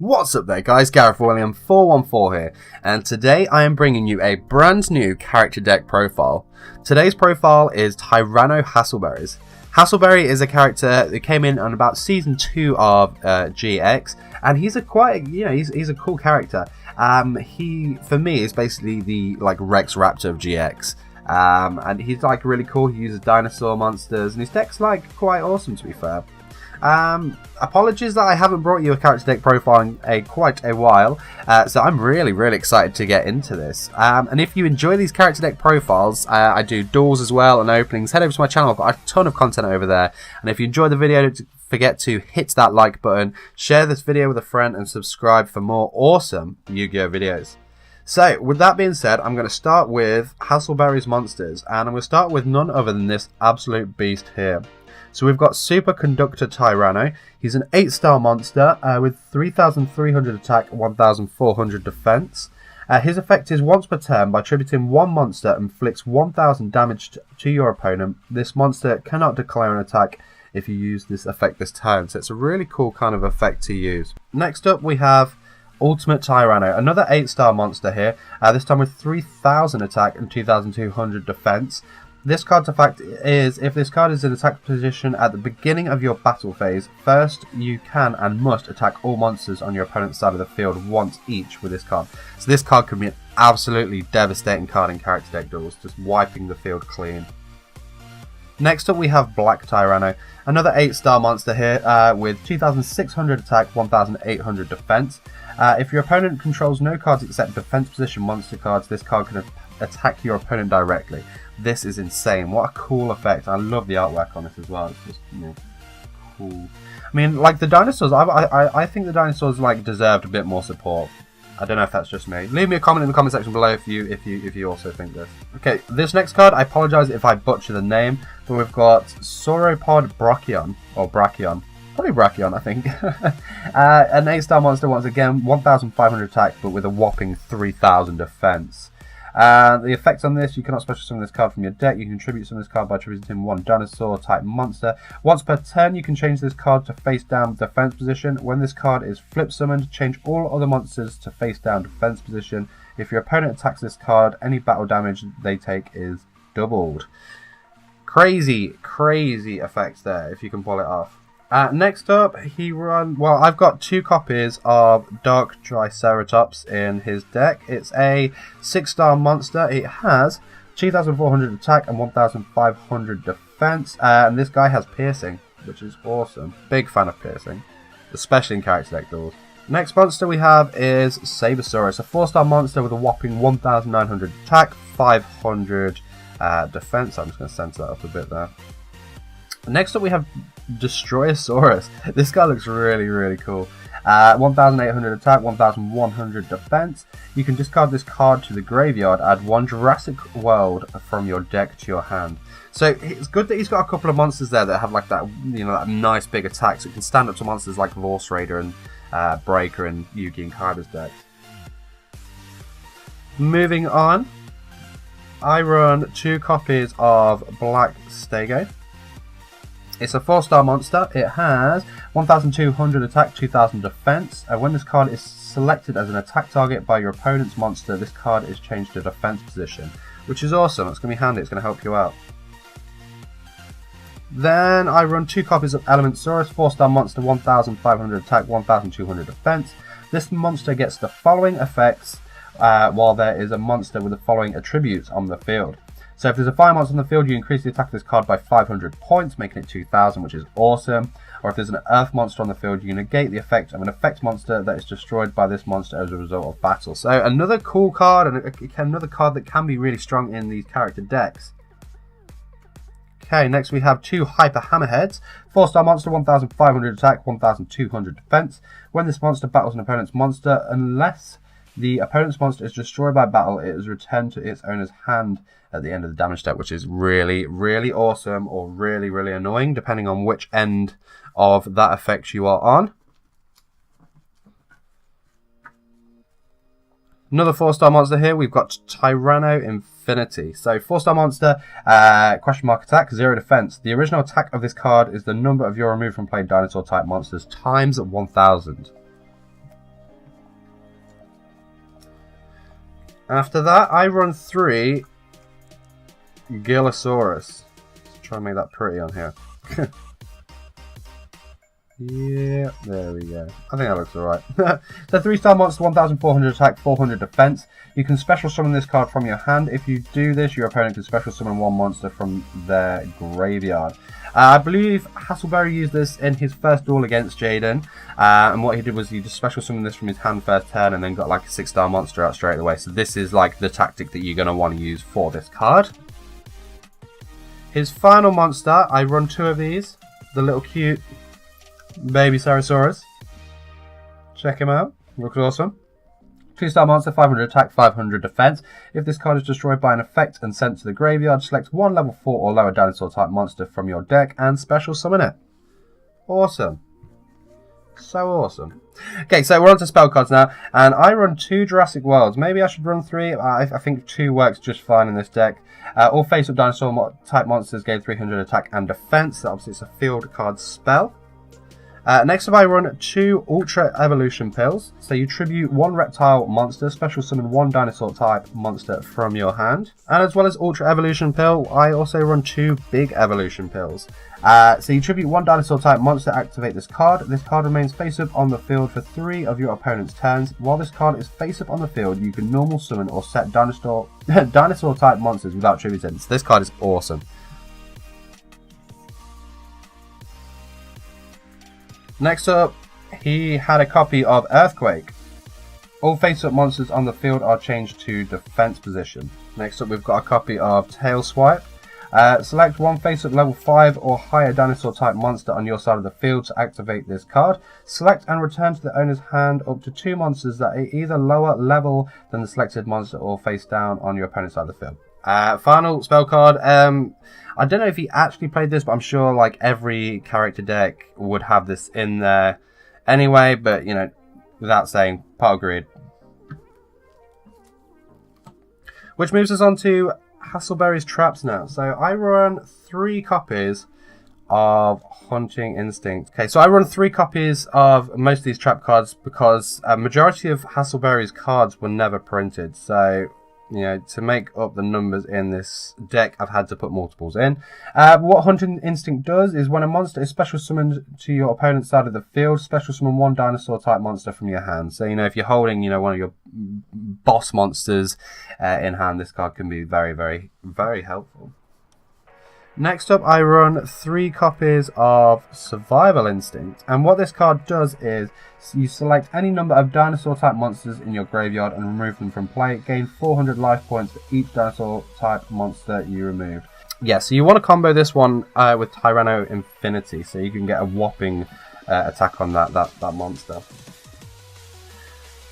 What's up there guys, GarethWilliam414 here, and today I am bringing you a brand new character deck profile. Today's profile is Tyranno Hassleberry's. Hassleberry is a character that came in on about season 2 of GX, and he's a he's a cool character. He, for me, is basically the Rex Raptor of GX. And he's really cool. He uses dinosaur monsters, and his deck's quite awesome, to be fair. Apologies that I haven't brought you a character deck profile in quite a while, so I'm really excited to get into this. And if you enjoy these character deck profiles, I do duels as well and openings. Head over to my channel, I've got a ton of content over there. And if you enjoyed the video, don't forget to hit that like button, share this video with a friend, and subscribe for more awesome Yu-Gi-Oh videos. So, with that being said, I'm going to start with Hassleberry's monsters, and I'm going to start with none other than this absolute beast here. So we've got Super Conductor Tyranno. He's an 8-star monster with 3,300 attack, 1,400 defense. His effect is once per turn, by attributing one monster, inflicts 1,000 damage to your opponent. This monster cannot declare an attack if you use this effect this turn, so it's a really cool kind of effect to use. Next up we have Ultimate Tyranno, another 8-star monster here, this time with 3,000 attack and 2,200 defense. This card's effect is, if this card is in attack position at the beginning of your battle phase, first you can and must attack all monsters on your opponent's side of the field once each with this card. So this card can be an absolutely devastating card in character deck duels, just wiping the field clean. Next up we have Black Tyranno, another 8-star monster here with 2,600 attack, 1,800 defense. If your opponent controls no cards except defense position monster cards, this card can attack your opponent directly. This is insane. What a cool effect. I love the artwork on this as well. It's just, cool. I mean, the dinosaurs, I think the dinosaurs deserved a bit more support. I don't know if that's just me. Leave me a comment in the comment section below if you also think this. Okay, this next card, I apologize if I butcher the name, but we've got Sauropod Brachion, or Brachion. Probably Brachion, I think. An 8-star monster once again, 1,500 attack, but with a whopping 3,000 defense. The effects on this, you cannot special summon this card from your deck. You can tribute summon this card by attributing one dinosaur type monster. Once per turn, you can change this card to face down defense position. When this card is flip summoned, change all other monsters to face down defense position. If your opponent attacks this card, any battle damage they take is doubled. Crazy effects there, if you can pull it off. Next up, I've got 2 copies of Dark Triceratops in his deck. It's a 6-star monster. It has 2,400 attack and 1,500 defense. And this guy has piercing, which is awesome. Big fan of piercing, especially in character deck duels. Next monster we have is Soros, a 4-star monster with a whopping 1,900 attack, 500 defense. I'm just going to center that up a bit there. Next up we have Soros. This guy looks really cool. 1,800 attack, 1,100 defense. You can discard this card to the graveyard, add 1 Jurassic World from your deck to your hand. So it's good that he's got a couple of monsters there that have that that nice big attack, so it can stand up to monsters like Vorse Raider and Breaker and Yugi and Kaiba's decks. Moving on, I run 2 copies of Black Stego. It's a 4-star monster. It has 1,200 attack, 2,000 defense. When this card is selected as an attack target by your opponent's monster, this card is changed to defense position, which is awesome. It's going to be handy. It's going to help you out. Then I run 2 copies of Element Soros, 4-star monster, 1,500 attack, 1,200 defense. This monster gets the following effects while there is a monster with the following attributes on the field. So if there's a fire monster on the field, you increase the attack of this card by 500 points, making it 2,000, which is awesome. Or if there's an earth monster on the field, you negate the effect of an effect monster that is destroyed by this monster as a result of battle. So another cool card, and another card that can be really strong in these character decks. Okay, next we have 2 Hyper Hammerheads. 4-star monster, 1,500 attack, 1,200 defense. When this monster battles an opponent's monster, unless the opponent's monster is destroyed by battle, it is returned to its owner's hand at the end of the damage step, which is really awesome, or really annoying, depending on which end of that effect you are on. Another 4-star monster here, we've got Tyranno Infinity. So 4-star monster, question mark attack, 0 defense. The original attack of this card is the number of your removed from play dinosaur type monsters times 1,000. After that, I run 3 Gillosaurus. Let's try and make that pretty on here. Yeah, there we go. I think that looks alright. So 3-star monster, 1400 attack, 400 defense. You can special summon this card from your hand. If you do this, your opponent can special summon 1 monster from their graveyard. I believe Hassleberry used this in his first duel against Jaden. And what he did was he just special summoned this from his hand first turn and then got like a 6-star monster out straight away. So this is like the tactic that you're going to want to use for this card. His final monster, I run 2 of these. The little cute baby Soros. Check him out. Looks awesome. 2-star monster, 500 attack, 500 defense. If this card is destroyed by an effect and sent to the graveyard, select 1 level 4 or lower dinosaur type monster from your deck and special summon it. Awesome. So awesome. Okay, so we're on to spell cards now, and I run 2 Jurassic Worlds. Maybe I should run 3. I think 2 works just fine in this deck. All face-up dinosaur type monsters gain 300 attack and defense. Obviously, it's a field card spell. Next up, I run 2 Ultra Evolution Pills. So you tribute 1 reptile monster, special summon 1 dinosaur type monster from your hand. And as well as Ultra Evolution Pill, I also run 2 Big Evolution Pills. So you tribute 1 dinosaur type monster, activate this card. This card remains face up on the field for 3 of your opponent's turns. While this card is face up on the field, you can normal summon or set dinosaur type monsters without tributing. So this card is awesome. Next up, he had a copy of Earthquake. All face-up monsters on the field are changed to defense position. Next up, we've got a copy of Tail Swipe. Select 1 face-up level 5 or higher dinosaur type monster on your side of the field to activate this card. Select and return to the owner's hand up to 2 monsters that are either lower level than the selected monster or face down on your opponent's side of the field. Final spell card. I don't know if he actually played this, but I'm sure like every character deck would have this in there anyway, but you know, without saying, part agreed. Which moves us on to Hassleberry's traps now. So I run 3 copies of Hunting Instinct. Okay, so I run 3 copies of most of these trap cards because a majority of Hassleberry's cards were never printed. So you know, to make up the numbers in this deck, I've had to put multiples in. What Hunting Instinct does is when a monster is special summoned to your opponent's side of the field, special summon 1 dinosaur type monster from your hand. So, you know, if you're holding, you know, one of your boss monsters in hand, this card can be very, very, very helpful. Next up, I run 3 copies of Survival Instinct. And what this card does is you select any number of dinosaur type monsters in your graveyard and remove them from play. Gain 400 life points for each dinosaur type monster you removed. Yeah, so you want to combo this one with Tyranno Infinity, so you can get a whopping attack on that monster.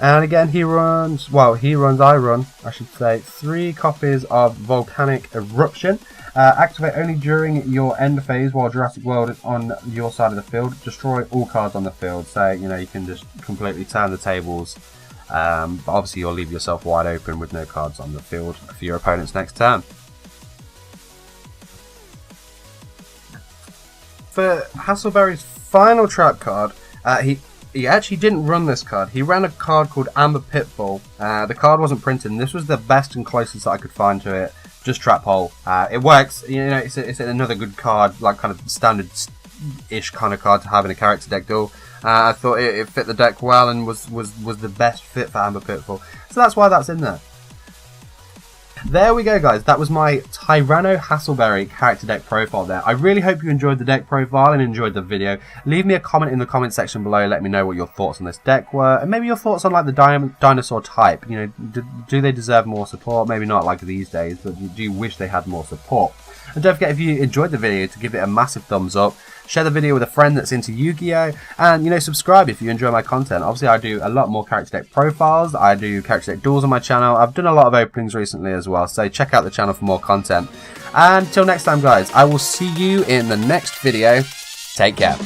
And again, I run 3 copies of Volcanic Eruption. Activate only during your end phase while Jurassic World is on your side of the field. Destroy all cards on the field. So, you know, you can just completely turn the tables. But obviously you'll leave yourself wide open with no cards on the field for your opponent's next turn. For Hassleberry's final trap card, he actually didn't run this card. He ran a card called Amber Pitfall. The card wasn't printed, and this was the best and closest that I could find to it. Just Trap Hole. It works. You know, it's another good card, like kind of standard-ish kind of card to have in a character deck duel. I thought it fit the deck well and was the best fit for Amber Pitfall. So that's why that's in there. There we go, guys. That was my Tyranno Hassleberry character deck profile there. I really hope you enjoyed the deck profile and enjoyed the video. Leave me a comment in the comment section below. Let me know what your thoughts on this deck were, and maybe your thoughts on like the dinosaur type. You know, do they deserve more support? Maybe not like these days, but do you wish they had more support? And don't forget, if you enjoyed the video, to give it a massive thumbs up. Share the video with a friend that's into Yu-Gi-Oh! And, you know, subscribe if you enjoy my content. Obviously, I do a lot more character deck profiles. I do character deck duels on my channel. I've done a lot of openings recently as well. So check out the channel for more content. And until next time, guys, I will see you in the next video. Take care.